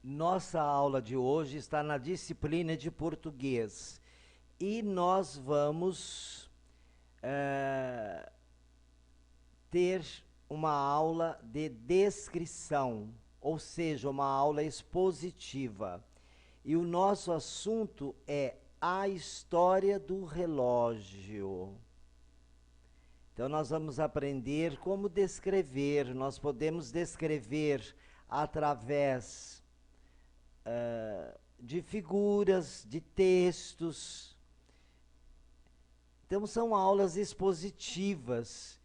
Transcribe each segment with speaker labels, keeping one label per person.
Speaker 1: Nossa aula de hoje está na disciplina de português e nós vamos ter uma aula de descrição, ou seja, uma aula expositiva. E o nosso assunto é a história do relógio. Então, nós vamos aprender como descrever. Nós podemos descrever através de figuras, de textos. Então, são aulas expositivas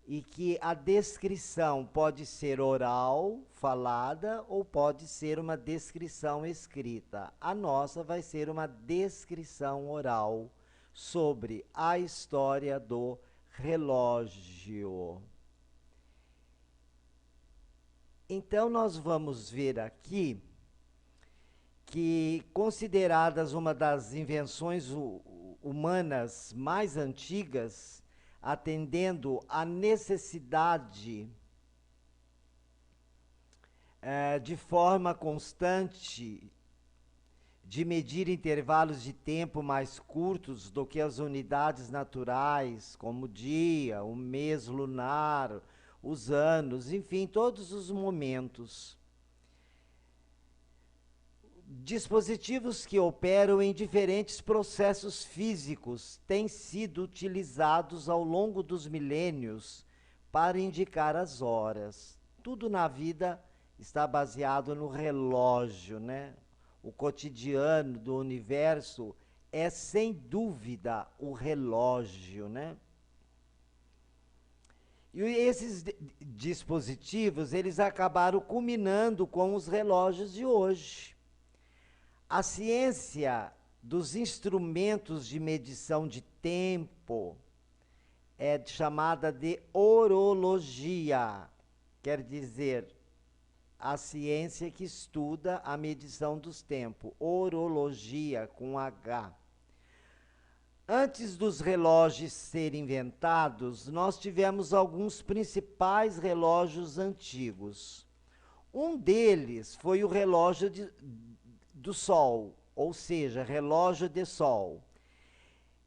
Speaker 1: e que a descrição pode ser oral, falada, ou pode ser uma descrição escrita. A nossa vai ser uma descrição oral sobre a história do relógio. Então, nós vamos ver aqui que, consideradas uma das invenções humanas mais antigas, atendendo à necessidade de forma constante de medir intervalos de tempo mais curtos do que as unidades naturais, como o dia, o mês lunar, os anos, enfim, todos os momentos. Dispositivos que operam em diferentes processos físicos têm sido utilizados ao longo dos milênios para indicar as horas. Tudo na vida está baseado no relógio, né? O cotidiano do universo é, sem dúvida, o relógio, né? E esses dispositivos, eles acabaram culminando com os relógios de hoje. A ciência dos instrumentos de medição de tempo é chamada de horologia, quer dizer, a ciência que estuda a medição dos tempos, horologia com H. Antes dos relógios serem inventados, nós tivemos alguns principais relógios antigos. Um deles foi o relógio do Sol, ou seja, relógio de Sol.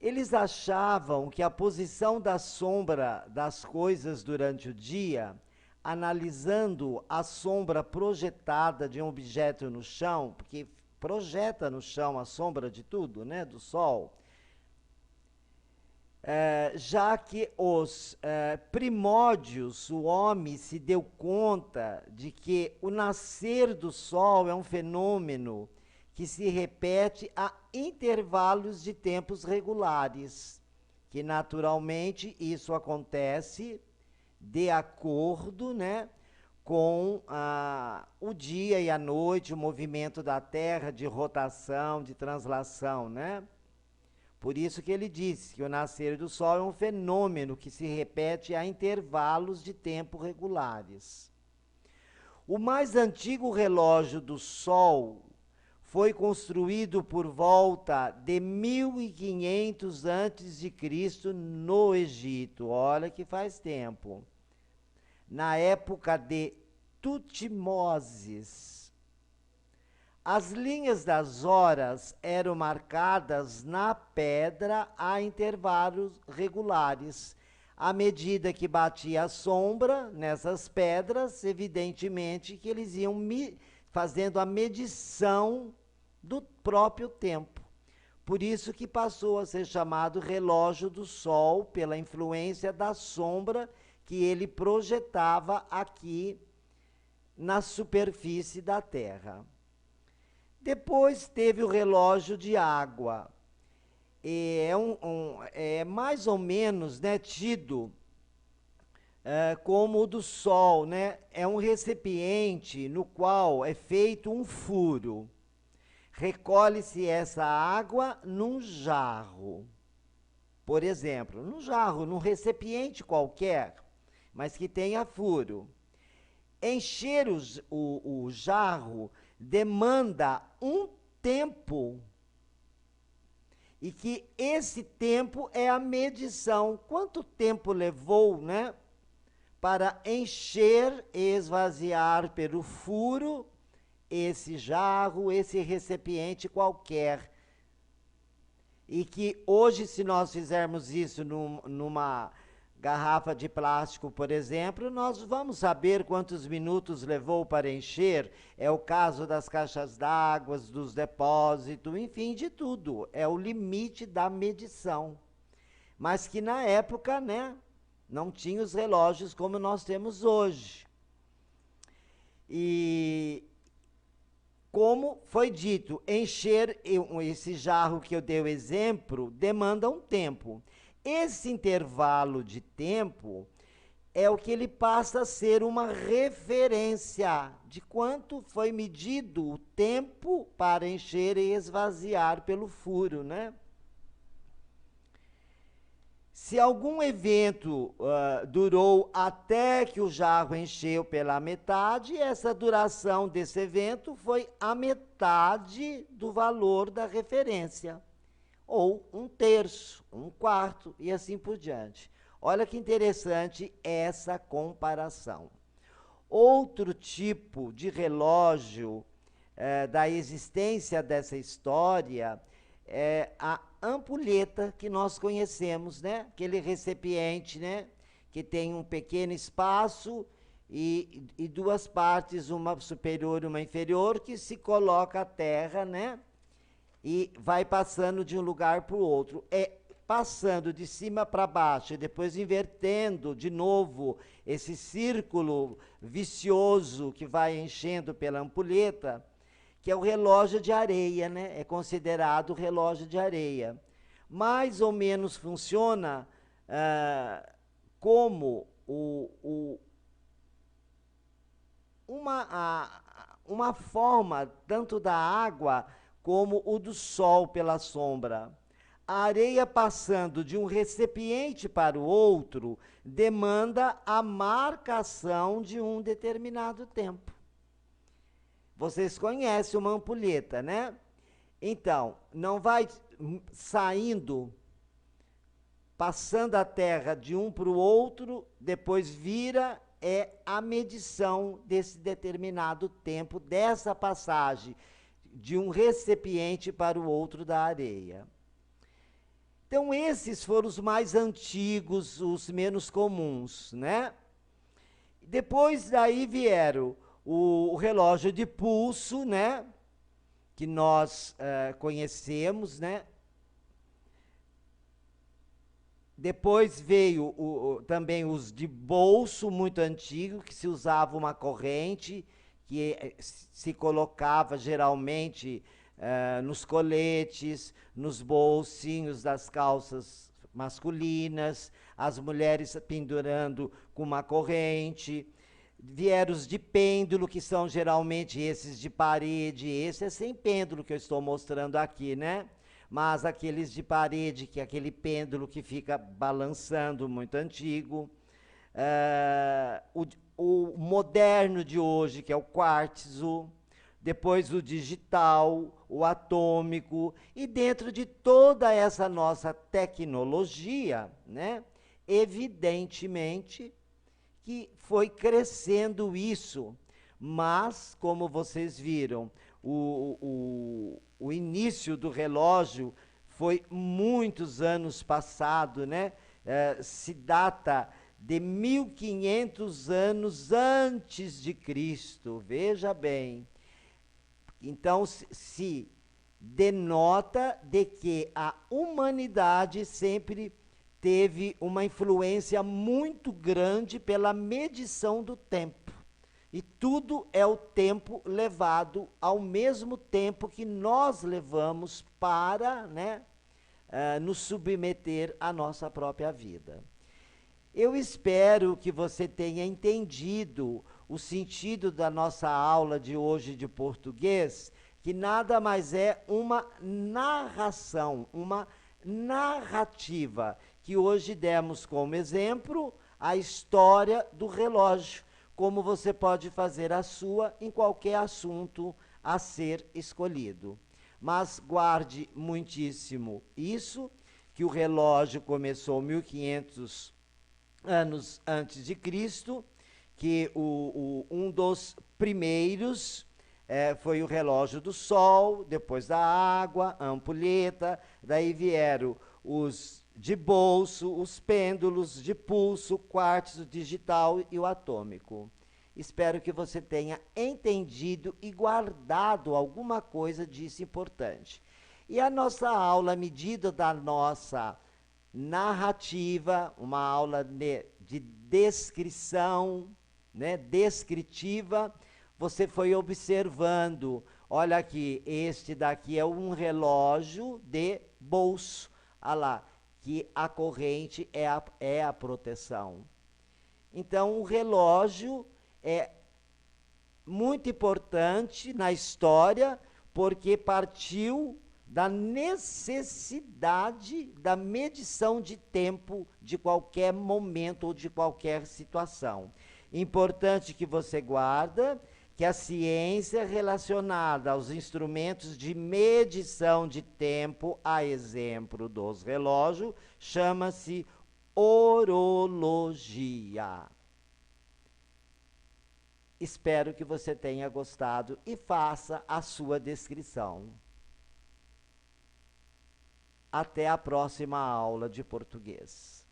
Speaker 1: Eles achavam que a posição da sombra das coisas durante o dia, analisando a sombra projetada de um objeto no chão, porque projeta no chão a sombra de tudo, né, do Sol, já que os primórdios, o homem se deu conta de que o nascer do Sol é um fenômeno que se repete a intervalos de tempos regulares, que naturalmente isso acontece de acordo, né, com o dia e a noite, o movimento da Terra, de rotação, de translação, né? Por isso que ele disse que o nascer do Sol é um fenômeno que se repete a intervalos de tempo regulares. O mais antigo relógio do Sol foi construído por volta de 1500 a.C. no Egito. Olha que faz tempo. Na época de Tutmoses. As linhas das horas eram marcadas na pedra a intervalos regulares. À medida que batia a sombra nessas pedras, evidentemente que eles iam fazendo a medição do próprio tempo. Por isso que passou a ser chamado relógio do Sol, pela influência da sombra que ele projetava aqui na superfície da Terra. Depois teve o relógio de água. É mais ou menos, né, tido como o do Sol, né? É um recipiente no qual é feito um furo. Recolhe-se essa água num jarro. Por exemplo, num jarro, num recipiente qualquer, mas que tenha furo. Encher o jarro demanda um tempo, e que esse tempo é a medição. Quanto tempo levou, né, para encher e esvaziar pelo furo esse jarro, esse recipiente qualquer. E que hoje, se nós fizermos isso numa garrafa de plástico, por exemplo, nós vamos saber quantos minutos levou para encher. É o caso das caixas d'água, dos depósitos, enfim, de tudo. É o limite da medição. Mas que na época, né, não tinha os relógios como nós temos hoje. E como foi dito, encher esse jarro que eu dei o exemplo demanda um tempo. Esse intervalo de tempo é o que ele passa a ser uma referência de quanto foi medido o tempo para encher e esvaziar pelo furo, né? Se algum evento durou até que o jarro encheu pela metade, essa duração desse evento foi a metade do valor da referência, ou um terço, um quarto, e assim por diante. Olha que interessante essa comparação. Outro tipo de relógio da existência dessa história é a ampulheta que nós conhecemos, né? Aquele recipiente, né? Que tem um pequeno espaço e duas partes, uma superior e uma inferior, que se coloca a terra, né? E vai passando de um lugar para o outro. É passando de cima para baixo e depois invertendo de novo esse círculo vicioso que vai enchendo pela ampulheta, que é o relógio de areia, né? É considerado relógio de areia. Mais ou menos funciona como uma forma tanto da água como o do sol pela sombra. A areia passando de um recipiente para o outro demanda a marcação de um determinado tempo. Vocês conhecem uma ampulheta, né? Então, não vai saindo, passando a terra de um para o outro, depois vira, é a medição desse determinado tempo, dessa passagem de um recipiente para o outro da areia. Então, esses foram os mais antigos, os menos comuns, né? Depois daí vieram o relógio de pulso, né? Que nós conhecemos, né? Depois veio também os de bolso, muito antigo, que se usava uma corrente, que se colocava geralmente nos coletes, nos bolsinhos das calças masculinas, as mulheres pendurando com uma corrente. Vieram os de pêndulo, que são geralmente esses de parede. Esse é sem pêndulo que eu estou mostrando aqui, né? Mas aqueles de parede, que é aquele pêndulo que fica balançando, muito antigo. O moderno de hoje, que é o quartzo. Depois o digital, o atômico. E dentro de toda essa nossa tecnologia, né? Evidentemente que foi crescendo isso, mas, como vocês viram, o início do relógio foi muitos anos passado, né? Se data de 1500 anos antes de Cristo, veja bem. Então, se denota de que a humanidade sempre teve uma influência muito grande pela medição do tempo. E tudo é o tempo levado ao mesmo tempo que nós levamos para, né, nos submeter à nossa própria vida. Eu espero que você tenha entendido o sentido da nossa aula de hoje de português, que nada mais é uma narração, uma narrativa, que hoje demos como exemplo a história do relógio, como você pode fazer a sua em qualquer assunto a ser escolhido. Mas guarde muitíssimo isso, que o relógio começou 1500 anos antes de Cristo, que um dos primeiros foi o relógio do sol, depois da água, a ampulheta, daí vieram os de bolso, os pêndulos de pulso, quartzo digital e o atômico. Espero que você tenha entendido e guardado alguma coisa disso importante. E a nossa aula, à medida da nossa narrativa, uma aula de descrição, né, descritiva, você foi observando. Olha aqui, este daqui é um relógio de bolso. Olha lá, que a corrente é a proteção. Então, o relógio é muito importante na história, porque partiu da necessidade da medição de tempo de qualquer momento ou de qualquer situação. Importante que você guarda que a ciência relacionada aos instrumentos de medição de tempo, a exemplo dos relógios, chama-se orologia. Espero que você tenha gostado e faça a sua descrição. Até a próxima aula de português.